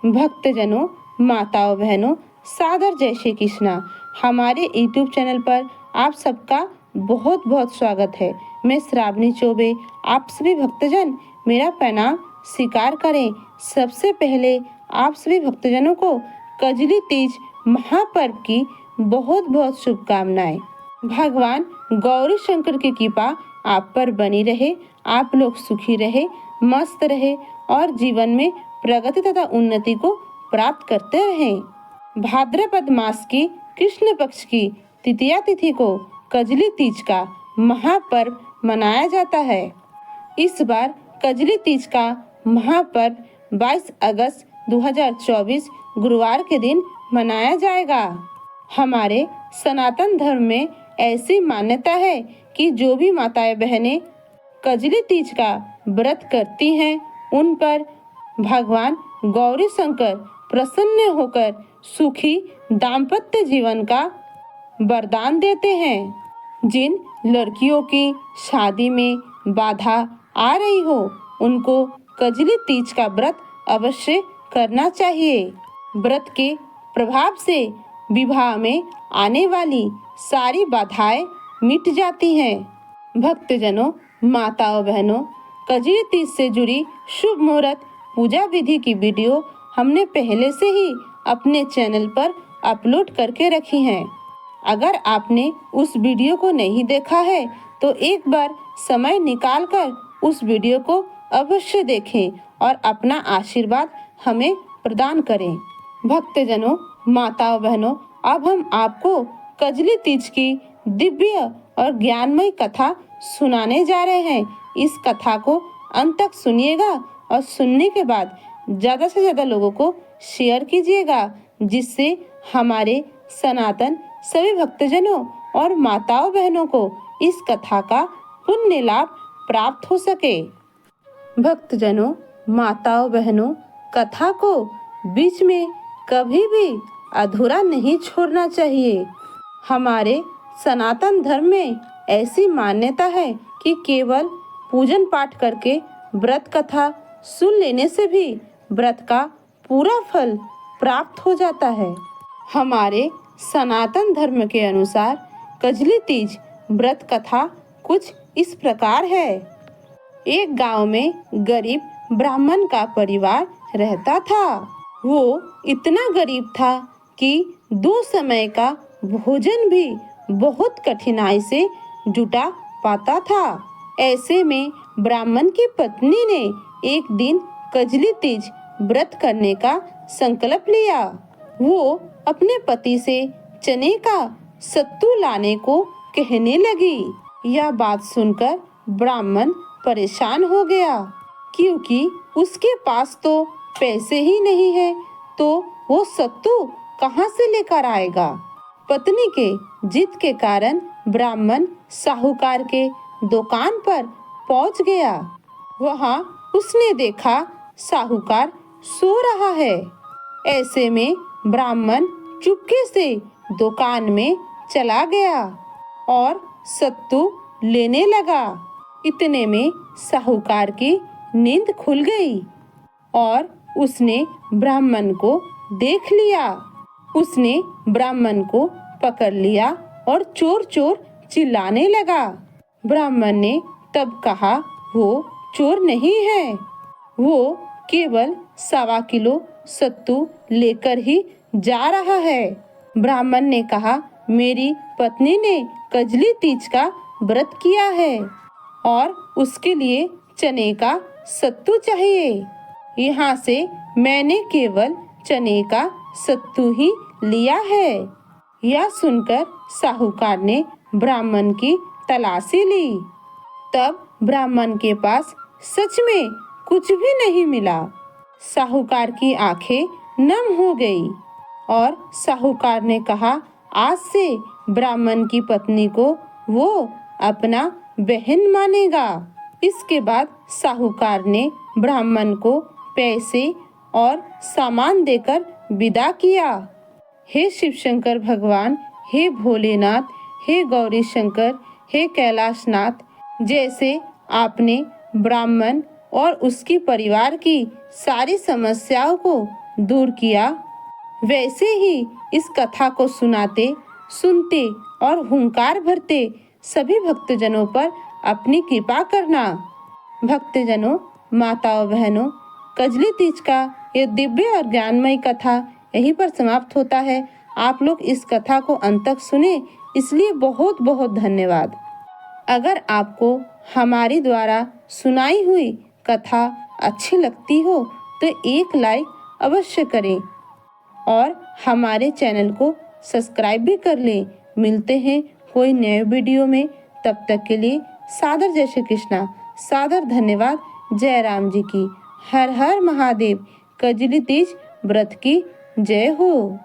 भक्तजनों, माताओं, बहनों, सादर जय श्री कृष्णा। हमारे यूट्यूब चैनल पर आप सबका बहुत बहुत स्वागत है। मैं श्रावणी चौबे, आप सभी भक्तजन मेरा प्रणाम स्वीकार करें। सबसे पहले आप सभी भक्तजनों को कजली तीज महापर्व की बहुत बहुत शुभकामनाएं। भगवान गौरी शंकर की कृपा आप पर बनी रहे, आप लोग सुखी रहे, मस्त रहे और जीवन में प्रगति तथा उन्नति को प्राप्त करते रहें। भाद्रपद मास की कृष्ण पक्ष की तृतीया तिथि को कजली तीज का महापर्व मनाया जाता है। इस बार कजली तीज का महापर्व 22 अगस्त 2024 गुरुवार के दिन मनाया जाएगा। हमारे सनातन धर्म में ऐसी मान्यता है कि जो भी माताएं बहनें कजली तीज का व्रत करती हैं, उन पर भगवान गौरी शंकर प्रसन्न होकर सुखी दाम्पत्य जीवन का वरदान देते हैं। जिन लड़कियों की शादी में बाधा आ रही हो, उनको कजली तीज का व्रत अवश्य करना चाहिए। व्रत के प्रभाव से विवाह में आने वाली सारी बाधाएं मिट जाती हैं। भक्तजनों, माताओं, बहनों, कजली तीज से जुड़ी शुभ मुहूर्त पूजा विधि की वीडियो हमने पहले से ही अपने चैनल पर अपलोड करके रखी हैं। अगर आपने उस वीडियो को नहीं देखा है तो एक बार समय निकालकर उस वीडियो को अवश्य देखें और अपना आशीर्वाद हमें प्रदान करें। भक्तजनों, माताओं, बहनों, अब हम आपको कजली तीज की दिव्य और ज्ञानमय कथा सुनाने जा रहे हैं। इस कथा को अंत तक सुनिएगा और सुनने के बाद ज़्यादा से ज़्यादा लोगों को शेयर कीजिएगा, जिससे हमारे सनातन सभी भक्तजनों और माताओं बहनों को इस कथा का पुण्य लाभ प्राप्त हो सके। भक्तजनों, माताओं, बहनों, कथा को बीच में कभी भी अधूरा नहीं छोड़ना चाहिए। हमारे सनातन धर्म में ऐसी मान्यता है कि केवल पूजन पाठ करके व्रत कथा सुन लेने से भी व्रत का पूरा फल प्राप्त हो जाता है। हमारे सनातन धर्म के अनुसार कजली तीज व्रत कथा कुछ इस प्रकार है। एक गांव में गरीब ब्राह्मण का परिवार रहता था। वो इतना गरीब था कि 2 समय का भोजन भी बहुत कठिनाई से जुटा पाता था। ऐसे में ब्राह्मण की पत्नी ने एक दिन कजली तीज व्रत करने का संकल्प लिया। वो अपने पति से चने का सत्तू लाने को कहने लगी। यह बात सुनकर ब्राह्मण परेशान हो गया, क्योंकि उसके पास तो पैसे ही नहीं है, तो वो सत्तू कहाँ से लेकर आएगा। पत्नी के जिद के कारण ब्राह्मण साहूकार के दुकान पर पहुंच गया। वहां उसने देखा साहूकार सो रहा है। ऐसे में ब्राह्मण चुपके से दुकान में चला गया और सत्तू लेने लगा। इतने में साहूकार की नींद खुल गई और उसने ब्राह्मण को देख लिया। उसने ब्राह्मण को पकड़ लिया और चोर चोर चिल्लाने लगा। ब्राह्मण ने तब कहा, वो चोर नहीं है, वो केवल 1.25 किलो सत्तू लेकर ही जा रहा है। ब्राह्मण ने कहा, मेरी पत्नी ने कजली तीज का व्रत किया है और उसके लिए चने का सत्तू चाहिए। यहाँ से मैंने केवल चने का सत्तू ही लिया है। यह सुनकर साहूकार ने ब्राह्मण की तलाशी ली। तब ब्राह्मण के पास सच में कुछ भी नहीं मिला। साहूकार की आंखें नम हो गई और साहूकार ने कहा, आज से ब्राह्मण की पत्नी को वो अपना बहन मानेगा। इसके बाद साहूकार ने ब्राह्मण को पैसे और सामान देकर विदा किया। हे शिव शंकर भगवान, हे भोलेनाथ, हे गौरी शंकर, हे कैलाशनाथ, जैसे आपने ब्राह्मण और उसकी परिवार की सारी समस्याओं को दूर किया, वैसे ही इस कथा को सुनाते, सुनते और हुंकार भरते सभी भक्तजनों पर अपनी कृपा करना। भक्तजनों, माताओं, बहनों, कजली तीज का ये दिव्य और ज्ञानमयी कथा यहीं पर समाप्त होता है। आप लोग इस कथा को अंत तक सुने, इसलिए बहुत बहुत धन्यवाद। अगर आपको हमारी द्वारा सुनाई हुई कथा अच्छी लगती हो तो एक लाइक अवश्य करें और हमारे चैनल को सब्सक्राइब भी कर लें। मिलते हैं कोई नए वीडियो में, तब तक के लिए सादर जय श्री कृष्णा, सादर धन्यवाद। जय राम जी की। हर हर महादेव। कजली तीज व्रत की जय हो।